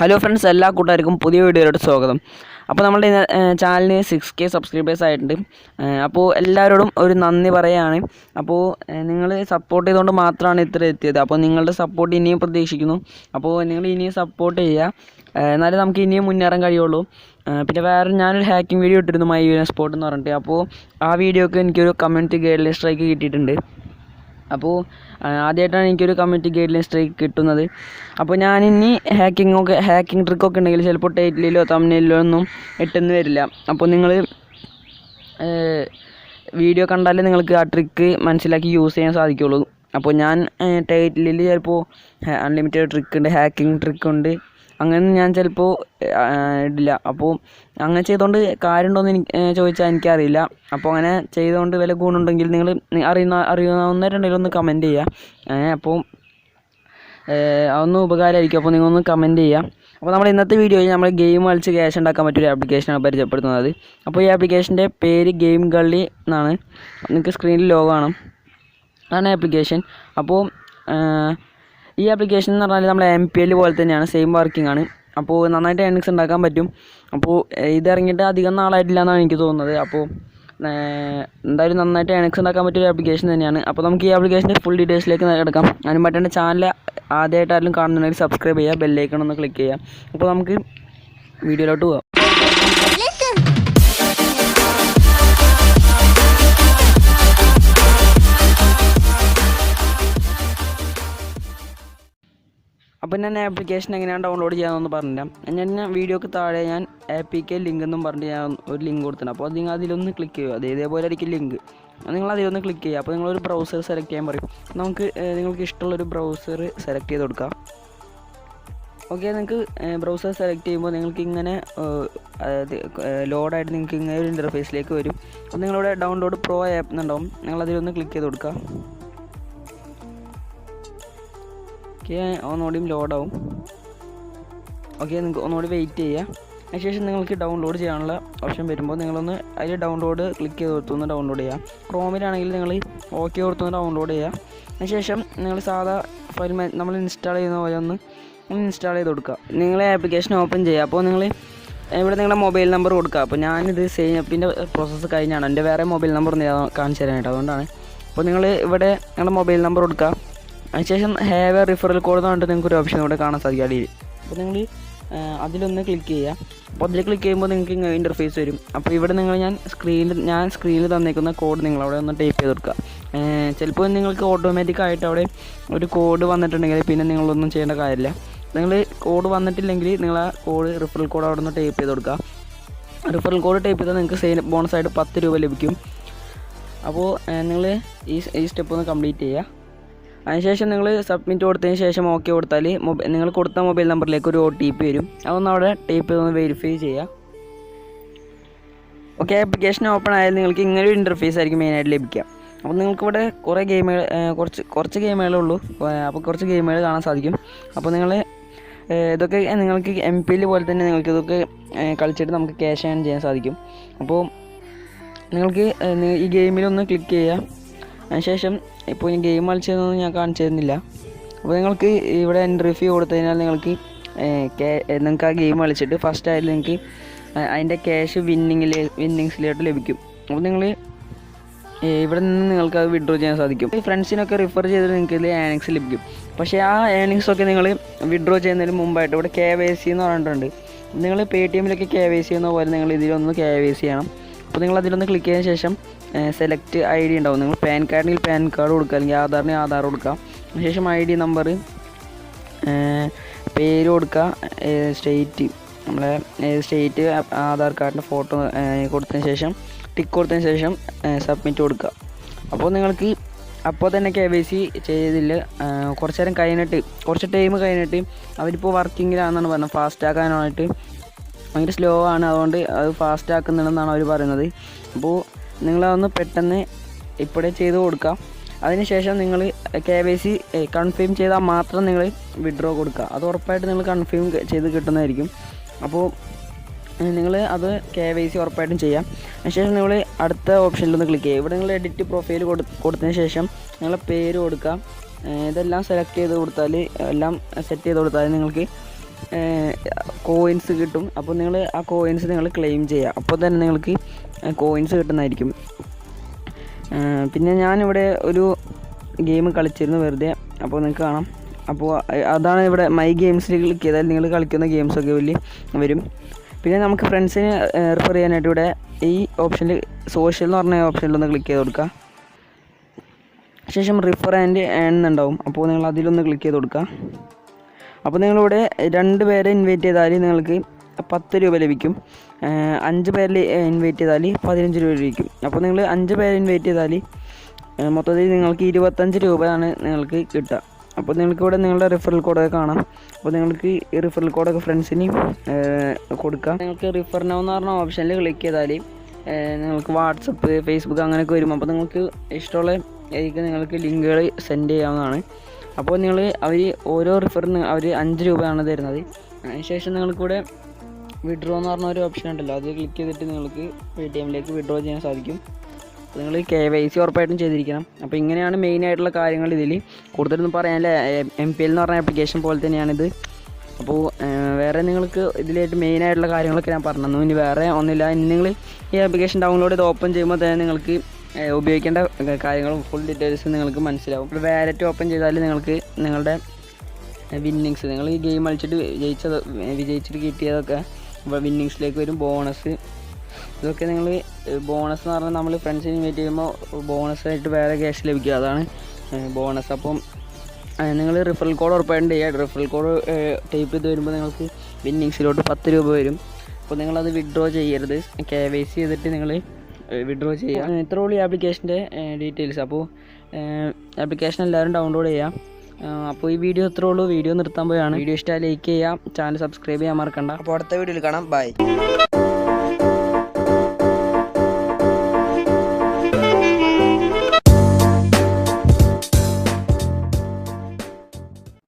Hello friends, എല്ലാ കൂട്ടുകാർക്കും പുതിയ വീഡിയോയിലോട്ട് സ്വാഗതം. അപ്പോൾ നമ്മുടെ ചാനലിന് 6K സബ്സ്ക്രൈബേഴ്സ് ആയിട്ടുണ്ട്. അപ്പോൾ എല്ലാവരോടും ഒരു നന്ദി പറയുകയാണ്. അപ്പോൾ നിങ്ങൾ സപ്പോർട്ട് ചെയ്തുകൊണ്ട് മാത്രമാണ് ഇത്ര എത്തിയത്. അപ്പോൾ നിങ്ങളുടെ സപ്പോർട്ട് ഇനിയും പ്രതീക്ഷിക്കുന്നു. അപ്പോൾ നിങ്ങൾ ഇനിയും സപ്പോർട്ട് ചെയ്യുക, എന്നാലേ നമുക്ക് ഇനിയും മുന്നേറാൻ കഴിയുള്ളൂ. പിന്നെ വേറെ ഞാനൊരു ഹാക്കിംഗ് വീഡിയോ ഇട്ടിരുന്നു, മൈ സ്പോട്ട് എന്ന് പറഞ്ഞിട്ട്. അപ്പോൾ ആ വീഡിയോക്ക് എനിക്കൊരു കമ്മ്യൂണിറ്റി ഗൈഡ്ലൈൻ സ്ട്രൈക്ക് കിട്ടിയിട്ടുണ്ട്. അപ്പോൾ ആദ്യമായിട്ടാണ് എനിക്കൊരു കമ്മ്യൂണിറ്റി ഗൈഡ്ലൈൻ സ്ട്രൈക്ക് കിട്ടുന്നത്. അപ്പോൾ ഞാനിനി ഹാക്കിംഗ് ട്രിക്കൊക്കെ ഉണ്ടെങ്കിൽ ചിലപ്പോൾ ടൈറ്റിലോ തംബ്നെയിലോ ഒന്നും ഇട്ടെന്ന് വരില്ല. അപ്പോൾ നിങ്ങൾ വീഡിയോ കണ്ടാലേ നിങ്ങൾക്ക് ആ ട്രിക്ക് മനസ്സിലാക്കി യൂസ് ചെയ്യാൻ സാധിക്കുള്ളൂ. അപ്പോൾ ഞാൻ ടൈറ്റിലിൽ ചിലപ്പോൾ അൺലിമിറ്റഡ് ട്രിക്ക് ഉണ്ട്, ഹാക്കിംഗ് ട്രിക്കുണ്ട്, അങ്ങനെ ഞാൻ ചിലപ്പോൾ ഇടില്ല. അപ്പോൾ അങ്ങനെ ചെയ്തുകൊണ്ട് കാര്യമുണ്ടോയെന്ന് ചോദിച്ചാൽ എനിക്കറിയില്ല. അപ്പോൾ അങ്ങനെ ചെയ്തുകൊണ്ട് വല്ല ഗുണമുണ്ടെങ്കിൽ നിങ്ങൾ അറിയുന്നവരുണ്ടെങ്കിൽ ഒന്ന് കമൻറ്റ് ചെയ്യുക. അപ്പോൾ അതൊന്നും ഉപകാരമായിരിക്കും. അപ്പോൾ നിങ്ങളൊന്ന് കമൻറ്റ് ചെയ്യുക. അപ്പോൾ നമ്മൾ ഇന്നത്തെ വീഡിയോയിൽ നമ്മൾ ഗെയിം കളിച്ച് ക്യാഷ് ഉണ്ടാക്കാൻ പറ്റിയൊരു ആപ്ലിക്കേഷനാണ് പരിചയപ്പെടുത്തുന്നത്. അപ്പോൾ ഈ ആപ്ലിക്കേഷൻ്റെ പേര് ഗെയിം കളി എന്നാണ്. നിങ്ങൾക്ക് സ്ക്രീനിൽ ലോഗോ കാണാം, അതാണ് ആപ്ലിക്കേഷൻ. അപ്പോൾ ഈ ആപ്ലിക്കേഷൻ എന്ന് പറഞ്ഞാൽ നമ്മുടെ MPL പോലെ തന്നെയാണ്, സെയിം വർക്കിംഗ് ആണ്. അപ്പോൾ നന്നായിട്ട് ഏർണിങ്സ് ഉണ്ടാക്കാൻ പറ്റും. അപ്പോൾ ഇതിറങ്ങിയിട്ട് അധികം നാളായിട്ടില്ല എന്നാണ് എനിക്ക് തോന്നുന്നത്. അപ്പോൾ എന്തായാലും നന്നായിട്ട് ഏർണിങ്സ് ഉണ്ടാക്കാൻ പറ്റിയൊരു ആപ്ലിക്കേഷൻ തന്നെയാണ്. അപ്പോൾ നമുക്ക് ഈ ആപ്ലിക്കേഷൻ്റെ ഫുൾ ഡീറ്റെയിൽസിലേക്ക് കിടക്കാം. അതിന് പറ്റേണ്ട ചാനൽ ആദ്യമായിട്ട് ആരെങ്കിലും കാണുന്നുണ്ടെങ്കിൽ സബ്സ്ക്രൈബ് ചെയ്യുക, ബെല്ലൈക്കൺ ഒന്ന് ക്ലിക്ക് ചെയ്യുക. അപ്പോൾ നമുക്ക് വീഡിയോയിലോട്ട് പോകാം. അപ്പോൾ ഞാൻ ആപ്ലിക്കേഷൻ എങ്ങനെയാണ് ഡൗൺലോഡ് ചെയ്യാമെന്നൊന്ന് പറഞ്ഞുതരാം. ഞാൻ വീഡിയോക്ക് താഴെ ഞാൻ APK ലിങ്ക് എന്നും പറഞ്ഞിട്ട് ഞാൻ ഒരു ലിങ്ക് കൊടുത്തിട്ടുണ്ട്. അപ്പോൾ നിങ്ങൾ അതിലൊന്ന് ക്ലിക്ക് ചെയ്യുക. ഇതേപോലെ ആയിരിക്കും ലിങ്ക്, നിങ്ങൾ അതിലൊന്ന് ക്ലിക്ക് ചെയ്യുക. അപ്പോൾ നിങ്ങളൊരു ബ്രൗസർ സെലക്ട് ചെയ്യാൻ പറയും. നിങ്ങൾക്ക് ഇഷ്ടമുള്ളൊരു ബ്രൗസർ സെലക്ട് ചെയ്ത് കൊടുക്കാം. ഓക്കെ, നിങ്ങൾക്ക് ബ്രൗസർ സെലക്ട് ചെയ്യുമ്പോൾ നിങ്ങൾക്ക് ഇങ്ങനെ ലോഡായിട്ട് നിങ്ങൾക്ക് ഇങ്ങനെ ഒരു ഇൻ്റർഫേസിലേക്ക് വരും. അപ്പോൾ നിങ്ങളിവിടെ ഡൗൺലോഡ് പ്രോ ആപ്പ് എന്നുണ്ടാവും, നിങ്ങളതിലൊന്ന് ക്ലിക്ക് ചെയ്ത് കൊടുക്കുക. ഓക്കെ, ഒന്നുകൂടിയും ലോഡാവും. ഓക്കെ, നിങ്ങൾക്ക് ഒന്നുകൂടി വെയിറ്റ് ചെയ്യുക. അതിനുശേഷം നിങ്ങൾക്ക് ഡൗൺലോഡ് ചെയ്യാനുള്ള ഓപ്ഷൻ വരുമ്പോൾ നിങ്ങളൊന്ന് അതിൽ ഡൗൺലോഡ് ക്ലിക്ക് ചെയ്ത് കൊടുത്തൊന്ന് ഡൗൺലോഡ് ചെയ്യുക. ക്രോമിലാണെങ്കിൽ നിങ്ങൾ ഓക്കെ കൊടുത്തൊന്ന് ഡൗൺലോഡ് ചെയ്യുക. അതിനുശേഷം നിങ്ങൾ സാധാ ഫയൽ നമ്മൾ ഇൻസ്റ്റാൾ ചെയ്യുന്ന പോലെ ഒന്ന് ഇൻസ്റ്റാൾ ചെയ്ത് കൊടുക്കുക. നിങ്ങൾ ആപ്ലിക്കേഷൻ ഓപ്പൺ ചെയ്യുക. അപ്പോൾ നിങ്ങൾ ഇവിടെ നിങ്ങളുടെ മൊബൈൽ നമ്പർ കൊടുക്കുക. അപ്പോൾ ഞാനിത് സേവ് അപ്പിൻ്റെ പ്രോസസ്സ് കഴിഞ്ഞാണ്, എൻ്റെ വേറെ മൊബൈൽ നമ്പർ കാണിച്ചു തരാനായിട്ട്, അതുകൊണ്ടാണ്. അപ്പോൾ നിങ്ങൾ ഇവിടെ നിങ്ങളുടെ മൊബൈൽ നമ്പർ കൊടുക്കുക. അതിനുശേഷം ഹാവ് എ റിഫറൽ കോഡ് എന്ന് പറഞ്ഞിട്ട് നിങ്ങൾക്ക് ഒരു ഓപ്ഷൻ ഇവിടെ കാണാൻ സാധിക്കും അടിയിൽ. അപ്പോൾ നിങ്ങൾ അതിലൊന്ന് ക്ലിക്ക് ചെയ്യുക. അപ്പോൾ അതിൽ ക്ലിക്ക് ചെയ്യുമ്പോൾ നിങ്ങൾക്ക് ഇങ്ങനെ ഇൻ്റർഫേസ് വരും. അപ്പോൾ ഇവിടെ ഞാൻ സ്ക്രീനിൽ തന്നേക്കുന്ന കോഡ് നിങ്ങളവിടെ ഒന്ന് ടൈപ്പ് ചെയ്ത് കൊടുക്കുക. ചിലപ്പോൾ നിങ്ങൾക്ക് ഓട്ടോമാറ്റിക്കായിട്ട് അവിടെ ഒരു കോഡ് വന്നിട്ടുണ്ടെങ്കിൽ പിന്നെ നിങ്ങളൊന്നും ചെയ്യേണ്ട കാര്യമില്ല. നിങ്ങൾ കോഡ് വന്നിട്ടില്ലെങ്കിൽ നിങ്ങൾ ആ റിഫറൽ കോഡ് അവിടെ നിന്ന് ടൈപ്പ് ചെയ്ത് കൊടുക്കുക. റിഫറൽ കോഡ് ടൈപ്പ് ചെയ്താൽ നിങ്ങൾക്ക് സെയിം ബോണസായിട്ട് 10 രൂപ ലഭിക്കും. അപ്പോൾ നിങ്ങൾ ഈ സ്റ്റെപ്പ് ഒന്ന് കംപ്ലീറ്റ് ചെയ്യുക. അതിനുശേഷം നിങ്ങൾ സബ്മിറ്റ് കൊടുത്തതിന് ശേഷം ഓക്കെ കൊടുത്താൽ നിങ്ങൾ കൊടുത്ത മൊബൈൽ നമ്പറിലേക്ക് ഒരു OTP വരും. അതൊന്ന് അവിടെ ടൈപ്പ് ചെയ്തൊന്ന് വെരിഫൈ ചെയ്യുക. ഓക്കെ, ആപ്ലിക്കേഷൻ ഓപ്പൺ ആയാൽ നിങ്ങൾക്ക് ഇങ്ങനെ ഒരു ഇൻ്റർഫേസ് ആയിരിക്കും മെയിനായിട്ട് ലഭിക്കുക. അപ്പോൾ നിങ്ങൾക്കിവിടെ കുറേ ഗെയിമുകൾ കുറച്ച് ഗെയിമുകളേ ഉള്ളൂ. അപ്പോൾ കുറച്ച് ഗെയിമുകൾ കാണാൻ സാധിക്കും. അപ്പോൾ നിങ്ങൾ ഇതൊക്കെ നിങ്ങൾക്ക് MPL പോലെ തന്നെ നിങ്ങൾക്ക് ഇതൊക്കെ കളിച്ചിട്ട് നമുക്ക് ക്യാഷ് ഏൺ ചെയ്യാൻ സാധിക്കും. അപ്പോൾ നിങ്ങൾക്ക് ഈ ഗെയിമിലൊന്ന് ക്ലിക്ക് ചെയ്യുക. അതിനുശേഷം ഇപ്പോൾ ഈ ഗെയിം കളിച്ചതൊന്നും ഞാൻ കാണിച്ചു തരുന്നില്ല. അപ്പോൾ നിങ്ങൾക്ക് ഇവിടെ എൻട്രി ഫീ കൊടുത്തതിനാൽ നിങ്ങൾക്ക് ആ ഗെയിം കളിച്ചിട്ട് ഫസ്റ്റ് ആയിട്ട് നിങ്ങൾക്ക് അതിൻ്റെ ക്യാഷ് വിന്നിങ്സിലോട്ട് ലഭിക്കും. അപ്പോൾ നിങ്ങൾ ഇവിടെ നിന്ന് നിങ്ങൾക്ക് അത് വിഡ്രോ ചെയ്യാൻ സാധിക്കും. ഈ ഫ്രണ്ട്സിനൊക്കെ റിഫർ ചെയ്തിട്ട് നിങ്ങൾക്ക് ഇതിൽ ഏർണിങ്സ് ലഭിക്കും. പക്ഷേ ആ ഏർണിങ്സൊക്കെ നിങ്ങൾ വിഡ്രോ ചെയ്യുന്നതിന് മുമ്പായിട്ട് ഇവിടെ KYC എന്ന് പറഞ്ഞിട്ടുണ്ട്. നിങ്ങൾ Paytm-ലൊക്കെ KYC എന്ന പോലെ നിങ്ങൾ ഇതിലൊന്ന് KYC ചെയ്യണം. അപ്പോൾ നിങ്ങൾ അതിലൊന്ന് ക്ലിക്ക് ചെയ്തതിന് ശേഷം സെലക്ട് ID ഉണ്ടാവും. നിങ്ങൾ പാൻ കാർഡിനെങ്കിൽ പാൻ കാർഡ് കൊടുക്കുക, അല്ലെങ്കിൽ ആധാറിന് ആധാർ കൊടുക്കുക. അതിനുശേഷം ID നമ്പർ, പേര് കൊടുക്കുക, സ്റ്റേറ്റ്, നമ്മളെ സ്റ്റേറ്റ്, ആധാർ കാർഡിൻ്റെ ഫോട്ടോ കൊടുത്തതിന് ശേഷം ടിക്ക് കൊടുത്തതിന് ശേഷം സബ്മിറ്റ് കൊടുക്കുക. അപ്പോൾ നിങ്ങൾക്ക് അപ്പോൾ തന്നെ KYC ചെയ്തില്ല. കുറച്ച് ടൈം കഴിഞ്ഞിട്ട് അവരിപ്പോൾ വർക്കിങ്ങിലാണെന്നാണ് പറഞ്ഞത്. ഫാസ്റ്റ് ആക്കാനായിട്ട് ഭയങ്കര സ്ലോ ആണ്, അതുകൊണ്ട് അത് ഫാസ്റ്റ് ആക്കുന്നുണ്ടെന്നാണ് അവർ പറയുന്നത്. അപ്പോൾ നിങ്ങളതൊന്ന് പെട്ടെന്ന് ഇപ്പോഴേ ചെയ്ത് കൊടുക്കുക. അതിനുശേഷം നിങ്ങൾ KYC കൺഫേം ചെയ്താൽ മാത്രം നിങ്ങൾ വിഡ്രോ കൊടുക്കുക. അത് ഉറപ്പായിട്ട് നിങ്ങൾ കൺഫേം ചെയ്ത് കിട്ടുന്നതായിരിക്കും. അപ്പോൾ നിങ്ങൾ അത് KYC ഉറപ്പായിട്ടും ചെയ്യാം. അതിനുശേഷം നിങ്ങൾ അടുത്ത ഓപ്ഷനിലൊന്ന് ക്ലിക്ക് ചെയ്യുക. ഇവിടെ നിങ്ങൾ എഡിറ്റ് പ്രൊഫൈൽ കൊടുത്തതിന് ശേഷം നിങ്ങളെ പേര് കൊടുക്കുക. ഇതെല്ലാം സെലക്ട് ചെയ്ത് കൊടുത്താൽ, എല്ലാം സെറ്റ് ചെയ്ത് കൊടുത്താൽ നിങ്ങൾക്ക് കോയിൻസ് കിട്ടും. അപ്പോൾ നിങ്ങൾ ആ കോയിൻസ് നിങ്ങൾ ക്ലെയിം ചെയ്യുക, അപ്പോൾ തന്നെ നിങ്ങൾക്ക് കോയിൻസ് കിട്ടുന്നതായിരിക്കും. പിന്നെ ഞാനിവിടെ ഒരു ഗെയിം കളിച്ചിരുന്നു വെറുതെ, അപ്പോൾ നിങ്ങൾക്ക് കാണാം. അപ്പോൾ അതാണ് ഇവിടെ മൈ ഗെയിംസിൽ ക്ലിക്ക് ചെയ്താൽ നിങ്ങൾ കളിക്കുന്ന ഗെയിംസൊക്കെ വരും. പിന്നെ നമുക്ക് ഫ്രണ്ട്സിനെ റെഫർ ചെയ്യാനായിട്ട് ഇവിടെ ഈ ഓപ്ഷനിൽ സോഷ്യൽ എന്ന് പറഞ്ഞ ഓപ്ഷനിലൊന്ന് ക്ലിക്ക് ചെയ്ത് കൊടുക്കുക. ശേഷം റിഫർ ആൻഡ് ഏൺ എന്നുണ്ടാവും, അപ്പോൾ നിങ്ങൾ അതിലൊന്ന് ക്ലിക്ക് ചെയ്ത് കൊടുക്കുക. അപ്പോൾ നിങ്ങളിവിടെ 2 പേരെ ഇൻവൈറ്റ് ചെയ്താൽ നിങ്ങൾക്ക് 10 രൂപ ലഭിക്കും. 5 പേരിൽ ഇൻവൈറ്റ് ചെയ്താൽ 15 രൂപ ലഭിക്കും. അപ്പോൾ നിങ്ങൾ 5 പേരെ ഇൻവൈറ്റ് ചെയ്താൽ മൊത്തത്തിൽ നിങ്ങൾക്ക് 25 രൂപയാണ് നിങ്ങൾക്ക് കിട്ടുക. അപ്പോൾ നിങ്ങൾക്കിവിടെ നിങ്ങളുടെ റിഫറൽ കോഡൊക്കെ കാണാം. അപ്പോൾ നിങ്ങൾക്ക് ഈ റിഫറൽ കോഡൊക്കെ ഫ്രണ്ട്സിന് കൊടുക്കാം. നിങ്ങൾക്ക് റിഫർ നൗ എന്ന് പറഞ്ഞ ഓപ്ഷനിൽ ക്ലിക്ക് ചെയ്താൽ നിങ്ങൾക്ക് വാട്സപ്പ്, ഫേസ്ബുക്ക് അങ്ങനെയൊക്കെ വരും. അപ്പോൾ നിങ്ങൾക്ക് ഇഷ്ടമുള്ള നിങ്ങൾക്ക് ലിങ്കുകൾ സെൻഡ് ചെയ്യാവുന്നതാണ്. അപ്പോൾ അവർ ഓരോ റിഫറിന് അവർ 5 രൂപയാണ് തരുന്നത്. അതിനുശേഷം നിങ്ങൾക്കിവിടെ വിഡ്രോ എന്ന് പറഞ്ഞ ഒരു ഓപ്ഷൻ ഉണ്ടല്ലോ, അത് ക്ലിക്ക് ചെയ്തിട്ട് നിങ്ങൾക്ക് പേടിഎമ്മിലേക്ക് വിഡ്രോ ചെയ്യാൻ സാധിക്കും. അപ്പോൾ നിങ്ങൾ KYC ഉറപ്പായിട്ടും ചെയ്തിരിക്കണം. അപ്പോൾ ഇങ്ങനെയാണ് മെയിനായിട്ടുള്ള കാര്യങ്ങൾ. ഇതിൽ കൂടുതലൊന്നും പറയാനില്ല. MPL എന്ന് പറഞ്ഞ ആപ്ലിക്കേഷൻ പോലെ തന്നെയാണിത്. അപ്പോൾ വേറെ നിങ്ങൾക്ക് ഇതിലായിട്ട് മെയിനായിട്ടുള്ള കാര്യങ്ങളൊക്കെ ഞാൻ പറഞ്ഞു. ഇനി വേറെ ഒന്നുമില്ല. ഇനി നിങ്ങൾ ഈ ആപ്ലിക്കേഷൻ ഡൗൺലോഡ് ചെയ്ത് ഓപ്പൺ ചെയ്യുമ്പോൾ തന്നെ നിങ്ങൾക്ക് ഉപയോഗിക്കേണ്ട കാര്യങ്ങളും ഫുൾ ഡീറ്റെയിൽസ് നിങ്ങൾക്ക് മനസ്സിലാവും. ഇപ്പോൾ വാലറ്റ് ഓപ്പൺ ചെയ്താൽ നിങ്ങൾക്ക് നിങ്ങളുടെ വിന്നിങ്സ്, നിങ്ങൾ ഈ ഗെയിം കളിച്ചിട്ട് വിജയിച്ചിട്ട് കിട്ടിയതൊക്കെ വിന്നിങ്സിലേക്ക് വരും. ബോണസ്, ഇതൊക്കെ നിങ്ങൾ ബോണസ് എന്ന് പറഞ്ഞാൽ നമ്മൾ ഫ്രണ്ട്സിനെ ഇൻവൈറ്റ് ചെയ്യുമ്പോൾ ബോണസായിട്ട് വേറെ ക്യാഷ് ലഭിക്കുക, അതാണ് ബോണസ്. അപ്പം നിങ്ങൾ റിഫറൽ കോഡ് ഉറപ്പായിട്ടും ചെയ്യുക. റിഫറൽ കോഡ് ടൈപ്പ് ചെയ്ത് വരുമ്പോൾ നിങ്ങൾക്ക് വിന്നിങ്സിലോട്ട് 10 രൂപ വരും. അപ്പോൾ നിങ്ങളത് വിഡ്രോ ചെയ്യരുത്, KYC ചെയ്തിട്ട് നിങ്ങൾ വിഡ്രോ ചെയ്യുക. ഇത്രയുള്ള ഈ ആപ്ലിക്കേഷൻ്റെ ഡീറ്റെയിൽസ്. അപ്പോൾ ആപ്ലിക്കേഷൻ എല്ലാവരും ഡൗൺലോഡ് ചെയ്യാം. അപ്പോൾ ഈ വീഡിയോ ഇത്രേ ഉള്ളൂ. വീഡിയോ നിർത്താൻ പോയാണ്. വീഡിയോ ഇഷ്ടമായി ലൈക്ക് ചെയ്യാം, ചാനൽ സബ്സ്ക്രൈബ് ചെയ്യാൻ മറക്കണ്ട. അപ്പോൾ അടുത്ത വീഡിയോയിൽ കാണാം. ബൈ.